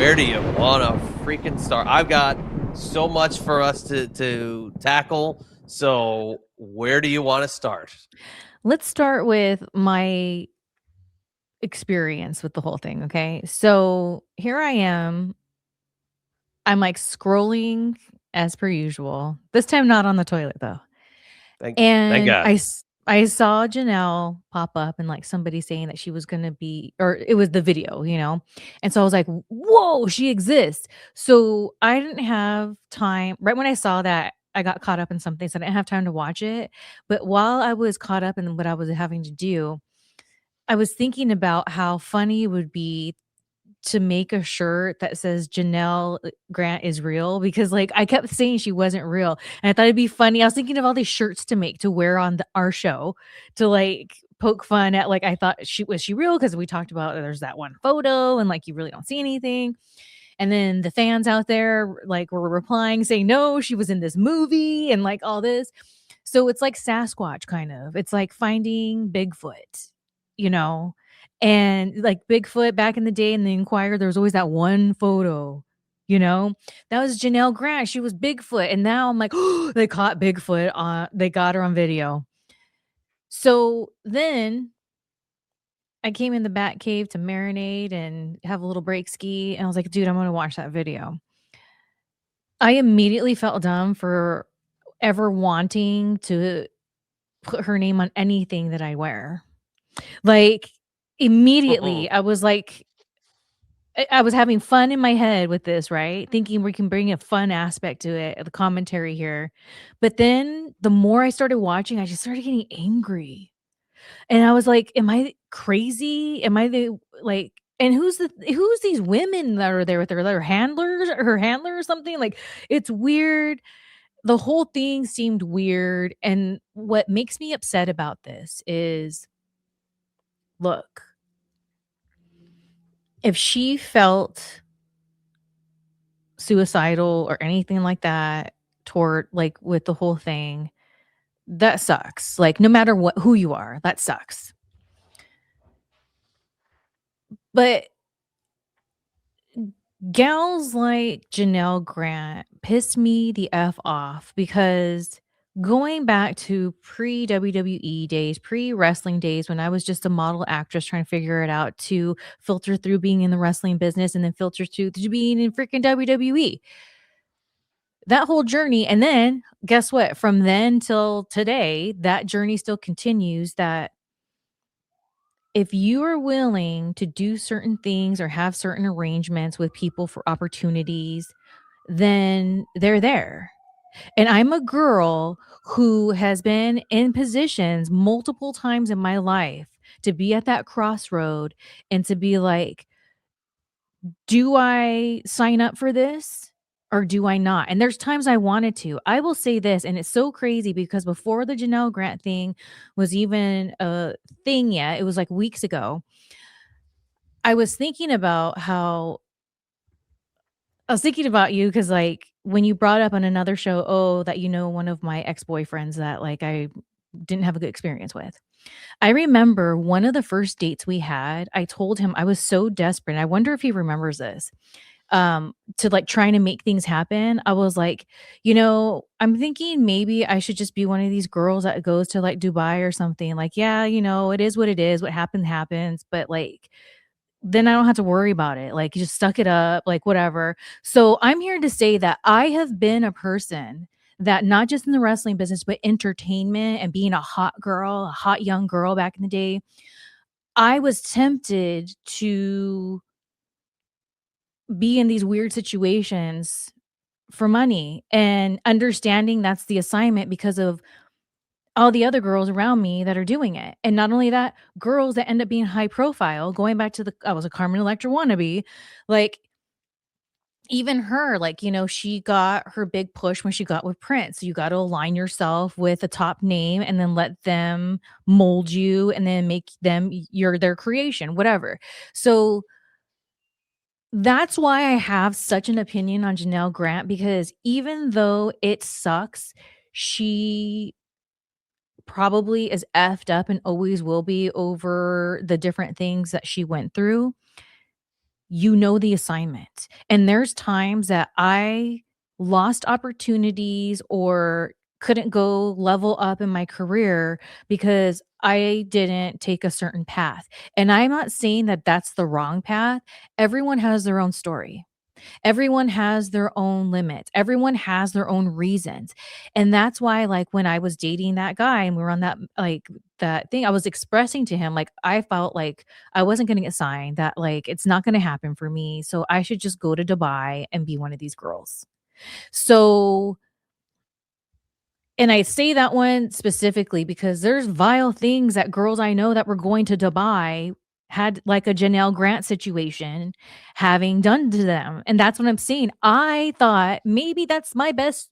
where do you want to freaking start? I've got so much for us to tackle. So where do you want to start? Let's start with my experience with the whole thing, okay? So here I am. I'm like scrolling as per usual. This time not on the toilet though. Thank And God. I saw Janelle pop up and like somebody saying that she was going to be, or it was the video. And so I was like, whoa, she exists. So I didn't have time. Right when I saw that, I got caught up in something. So I didn't have time to watch it. But while I was caught up in what I was having to do, I was thinking about how funny it would be to make a shirt that says Janelle Grant is real because like I kept saying she wasn't real. And I thought it'd be funny. I was thinking of all these shirts to make to wear on our show to like poke fun at like I thought she real because we talked about there's that one photo and like you really don't see anything. And then the fans out there like were replying saying no, she was in this movie and like all this. So it's like Sasquatch kind of. It's like finding Bigfoot, you know? And like Bigfoot back in the day in the Inquirer, there was always that one photo, you know? That was Janelle Grant. She was Bigfoot. And now I'm like, oh, they caught Bigfoot on they got her on video. So then I came in the Bat Cave to marinate and have a little break ski. And I was like, dude, I'm gonna watch that video. I immediately felt dumb for ever wanting to put her name on anything that I wear. Like, immediately, I was like I was having fun in my head with this, right? Thinking we can bring a fun aspect to it, the commentary here. But then the more I started watching, I just started getting angry. And I was like, "Am I crazy? Am I the like and who's these women that are there with her handlers or her handler or something?" Like, it's weird. The whole thing seemed weird, and what makes me upset about this is, look, if she felt suicidal or anything like that toward like, with the whole thing, that sucks. Like, no matter who you are, that sucks. But gals like Janelle Grant pissed me the F off because going back to pre WWE days, pre wrestling days, when I was just a model actress trying to figure it out to filter through being in the wrestling business and then filter to being in freaking WWE. That whole journey. And then guess what? From then till today, that journey still continues. That if you are willing to do certain things or have certain arrangements with people for opportunities, then they're there. And I'm a girl who has been in positions multiple times in my life to be at that crossroad and to be like, do I sign up for this or do I not? And there's times I wanted to. I will say this, and it's so crazy because before the Janelle Grant thing was even a thing yet, it was like weeks ago. I was thinking about how I was thinking about you because, like, when you brought up on another show, oh, that one of my ex boyfriends that, like, I didn't have a good experience with. I remember one of the first dates we had, I told him I was so desperate. And I wonder if he remembers this. To like trying to make things happen. I was like, I'm thinking maybe I should just be one of these girls that goes to like Dubai or something. Like, yeah, it is what it is. What happens, happens. But like, then I don't have to worry about it. Like, you just suck it up, like, whatever. So I'm here to say that I have been a person that not just in the wrestling business, but entertainment and being a hot girl, a hot young girl back in the day, I was tempted to be in these weird situations for money and understanding that's the assignment because of all the other girls around me that are doing it. And not only that, girls that end up being high profile, going back to I was a Carmen Electra wannabe, like even her, like, she got her big push when she got with Prince. You got to align yourself with a top name and then let them mold you and then make them their creation, whatever. So that's why I have such an opinion on Janelle Grant because even though it sucks, she probably is effed up and always will be over the different things that she went through. you know the assignment. And there's times that I lost opportunities or couldn't go level up in my career because I didn't take a certain path. And I'm not saying that that's the wrong path. Everyone has their own story. Everyone has their own limits. Everyone has their own reasons. And that's why, like, when I was dating that guy and we were on that, like, that thing, I was expressing to him, like, I felt like I wasn't going to get signed, that, like, it's not going to happen for me. So I should just go to Dubai and be one of these girls. So, and I say that one specifically because there's vile things that girls I know that were going to Dubai had, like a Janelle Grant situation, having done to them. And that's what I'm saying. I thought maybe that's my best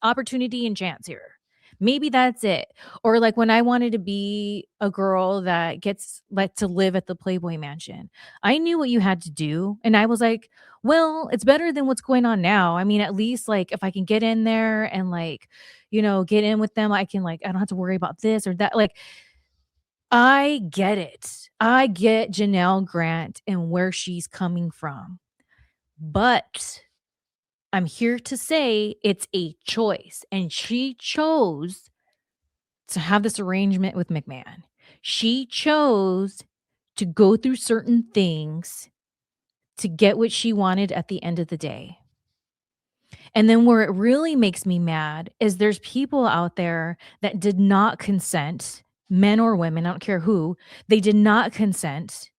opportunity and chance here. Maybe that's it. Or like when I wanted to be a girl that gets let to live at the Playboy Mansion, I knew what you had to do. And I was like, well, it's better than what's going on now. I mean, at least like if I can get in there and like, get in with them, I can like, I don't have to worry about this or that. Like, I get it. I get Janelle Grant and where she's coming from. But I'm here to say it's a choice. And she chose to have this arrangement with McMahon. She chose to go through certain things to get what she wanted at the end of the day. And then where it really makes me mad is there's people out there that did not consent, men or women, I don't care who, they did not consent.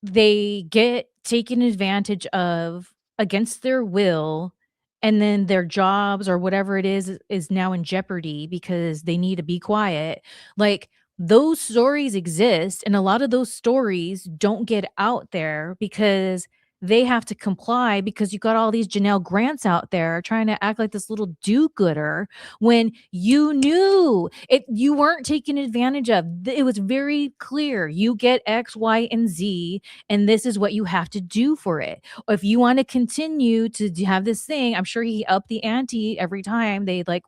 They get taken advantage of against their will, and then their jobs or whatever it is now in jeopardy because they need to be quiet. Like, those stories exist, and a lot of those stories don't get out there because they have to comply, because you got all these Janelle Grants out there trying to act like this little do-gooder when you knew it, you weren't taken advantage of. It was very clear. You get X, Y, and Z, and this is what you have to do for it. If you want to continue to have this thing, I'm sure he upped the ante every time they like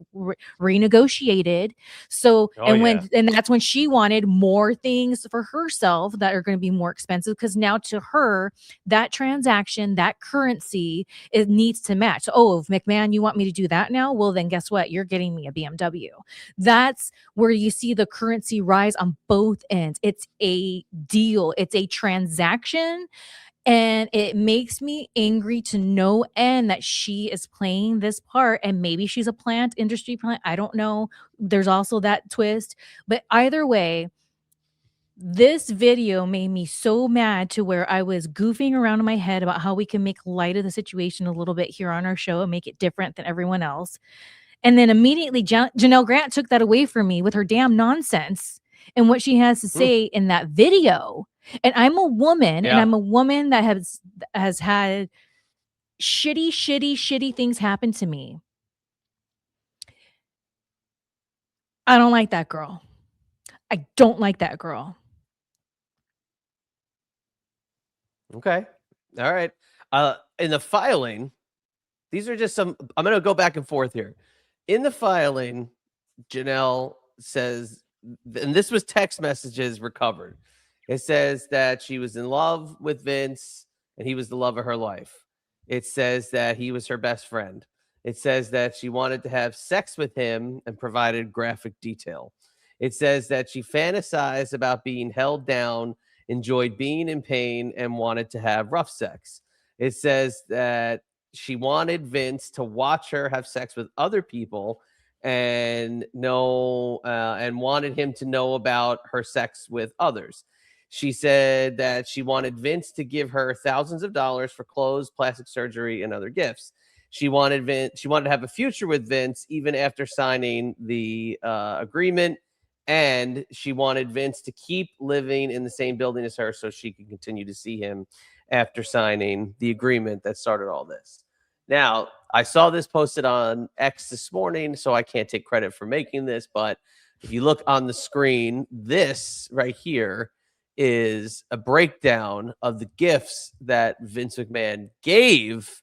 renegotiated. So, Oh yeah. and that's when she wanted more things for herself that are going to be more expensive, because now to her, that transaction, that currency, it needs to match. So, oh, if McMahon, you want me to do that now? Well, then guess what? You're getting me a BMW. That's where you see the currency rise on both ends. It's a deal, it's a transaction. And it makes me angry to no end that she is playing this part. And maybe she's a plant industry plant. I don't know. There's also that twist. But either way, this video made me so mad to where I was goofing around in my head about how we can make light of the situation a little bit here on our show and make it different than everyone else. And then immediately Janelle Grant took that away from me with her damn nonsense and what she has to say in that video. And I'm a woman, and Yeah. I'm a woman that has had shitty things happen to me. I don't like that girl. I don't like that girl. Okay. All right. In the filing, these are just some. I'm going to go back and forth here. In the filing, Janelle says, and this was text messages recovered. It says that she was in love with Vince and he was the love of her life. It says that he was her best friend. It says that she wanted to have sex with him and provided graphic detail. It says that she fantasized about being held down, enjoyed being in pain, and wanted to have rough sex. It says that she wanted Vince to watch her have sex with other people and and wanted him to know about her sex with others. She said that she wanted Vince to give her thousands of dollars for clothes, plastic surgery, and other gifts. She wanted to have a future with Vince even after signing the agreement, and she wanted Vince to keep living in the same building as her so she could continue to see him after signing the agreement that started all this. Now, I saw this posted on X this morning, so I can't take credit for making this, but if you look on the screen, this right here is a breakdown of the gifts that Vince McMahon gave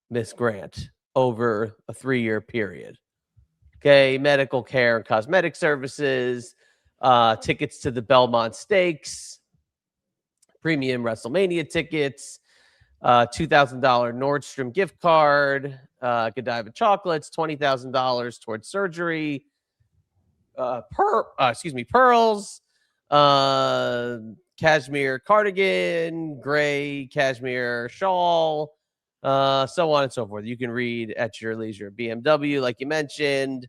Miss Grant over a 3-year period. Okay, medical care and cosmetic services, tickets to the Belmont Stakes, premium WrestleMania tickets, $2,000 Nordstrom gift card, Godiva chocolates, $20,000 towards surgery, pearls, cashmere cardigan, gray cashmere shawl, so on and so forth. You can read at your leisure. BMW, like you mentioned.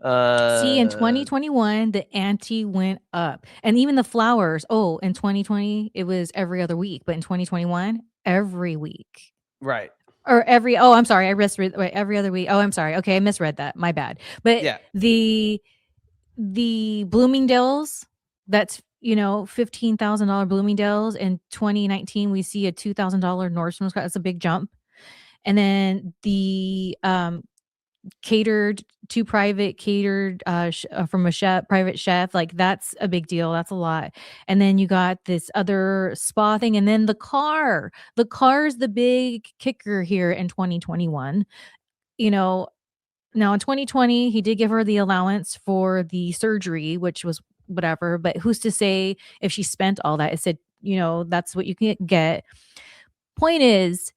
See, in 2021, the ante went up. And even the flowers, in 2020, it was every other week. But in 2021, every week. Right. Or I'm sorry, I misread every other week. Oh, I'm sorry. Okay, I misread that. My bad. But Yeah. the Bloomingdale's, that's $15,000 Bloomingdale's. In 2019, we see a $2,000 Nordstrom's. That's a big jump. And then the catered from a private chef, like that's a big deal. That's a lot. And then you got this other spa thing, and then the car's the big kicker here in 2021. Now in 2020 he did give her the allowance for the surgery, which was whatever, but who's to say if she spent all that? It said, that's what you can get. Point is,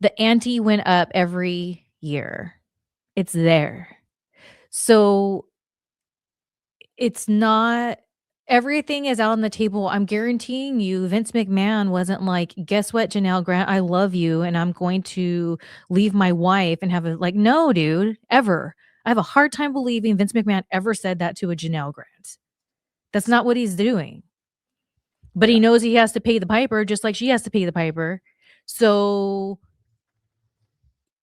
the ante went up every year. It's there. So it's not everything is out on the table. I'm guaranteeing you, Vince McMahon wasn't like, guess what, Janel Grant, I love you and I'm going to leave my wife and have no, dude, ever. I have a hard time believing Vince McMahon ever said that to a Janel Grant. That's not what he's doing. But he knows he has to pay the piper just like she has to pay the piper. So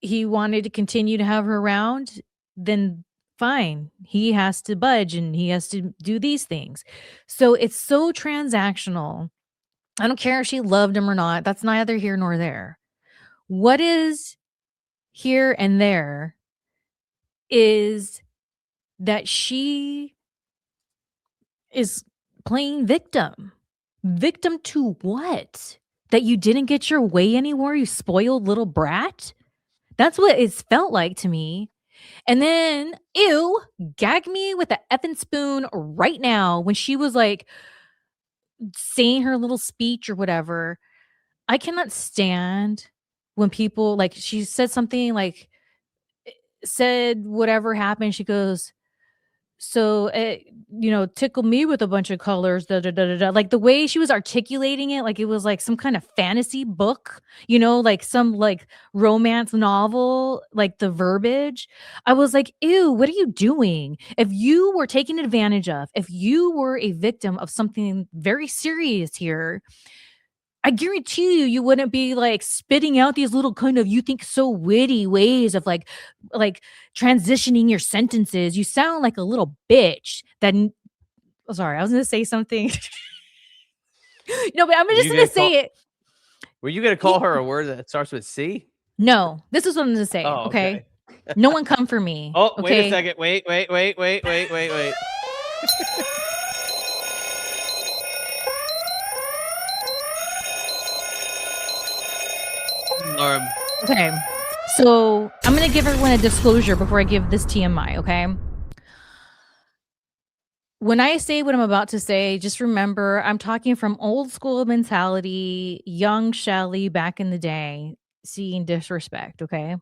he wanted to continue to have her around, then fine. He has to budge and he has to do these things. So it's so transactional. I don't care if she loved him or not. That's neither here nor there. What is here and there is that she is playing victim. Victim to what? That you didn't get your way anywhere, you spoiled little brat? That's what it's felt like to me. And then, gag me with a effing spoon right now when she was like saying her little speech or whatever. I cannot stand when people she said something said whatever happened. She goes, so tickle me with a bunch of colors, da, da, da, da, da. Like the way she was articulating it, like it was like some kind of fantasy book, like some romance novel, like the verbiage. I was like, ew, what are you doing? If you were taken advantage of, if you were a victim of something very serious here, I guarantee you wouldn't be spitting out these little kind of, you think so witty ways of like transitioning your sentences. You sound like a little bitch sorry, I was going to say something. No, but I'm just going to say it. Were you going to call her a word that starts with C? No, this is what I'm going to say. Oh, okay. No one come for me. Oh, okay? Wait a second. Wait. Okay. So I'm going to give everyone a disclosure before I give this TMI, okay? When I say what I'm about to say, just remember I'm talking from old school mentality, young Shelly back in the day, seeing disrespect, okay?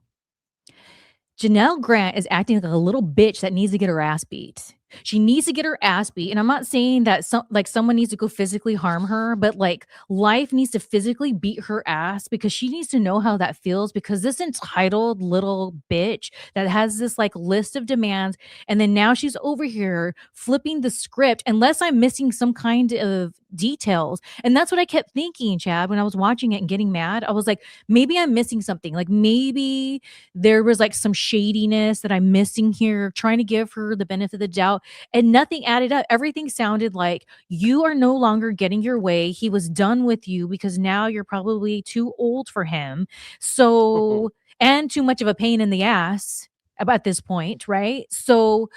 Janel Grant is acting like a little bitch that needs to get her ass beat. She needs to get her ass beat. And I'm not saying that someone needs to go physically harm her, but life needs to physically beat her ass because she needs to know how that feels, because this entitled little bitch that has this list of demands. And then now she's over here flipping the script unless I'm missing some kind of details. And that's what I kept thinking, Chad, when I was watching it and getting mad. I was like, maybe I'm missing something. Maybe there was some shadiness that I'm missing here, trying to give her the benefit of the doubt. And nothing added up. Everything sounded like you are no longer getting your way. He was done with you because now you're probably too old for him. So, and too much of a pain in the ass at this point, right? So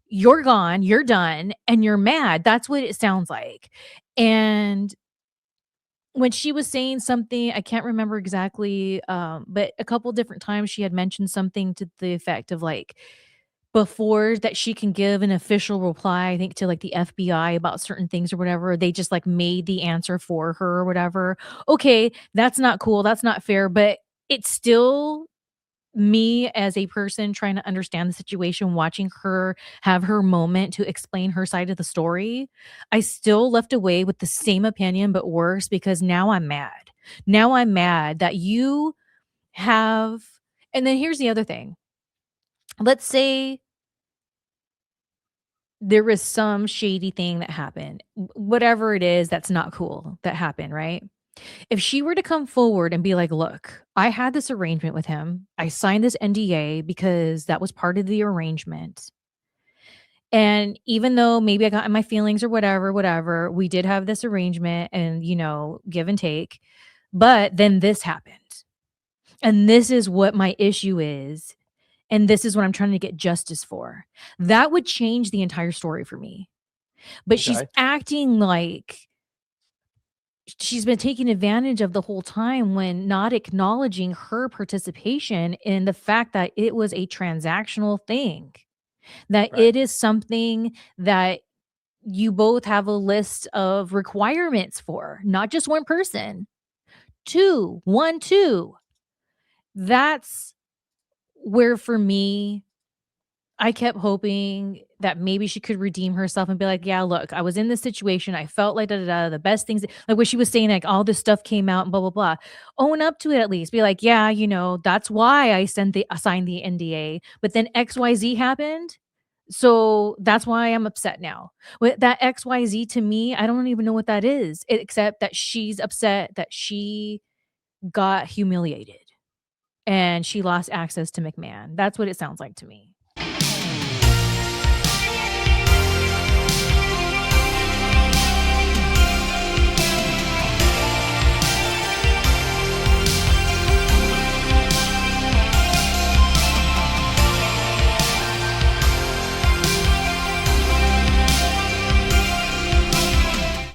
you're gone, you're done, and you're mad. That's what it sounds like. And when she was saying something, I can't remember exactly, but a couple different times she had mentioned something to the effect of before that she can give an official reply, I think, to, like, the FBI about certain things or whatever. They just, like, made the answer for her or whatever. Okay, that's not cool, that's not fair, but it's still me as a person trying to understand the situation, watching her have her moment to explain her side of the story. I still left away with the same opinion, but worse, because now I'm mad. Now I'm mad that you have and then here's the other thing. Let's say there was some shady thing that happened, whatever it is that's not cool that happened, right? If she were to come forward and be like, "Look, I had this arrangement with him. I signed this NDA because that was part of the arrangement. And even though maybe I got in my feelings or whatever, whatever, we did have this arrangement and, give and take. But then this happened. And this is what my issue is. And this is what I'm trying to get justice for." That would change the entire story for me. But she's Okay. acting like she's been taking advantage of the whole time when not acknowledging her participation in the fact that it was a transactional thing, that Right. it is something that you both have a list of requirements for, not just one person, 2, 1, 2. That's where for me I kept hoping that maybe she could redeem herself and be like, "Yeah, look, I was in this situation. I felt like da da da. The best things, like what she was saying, like all this stuff came out and blah blah blah. Own up to it at least. Be like, yeah, that's why I signed the NDA. But then XYZ happened, so that's why I'm upset now. With that XYZ to me, I don't even know what that is, except that she's upset that she got humiliated and she lost access to McMahon. That's what it sounds like to me.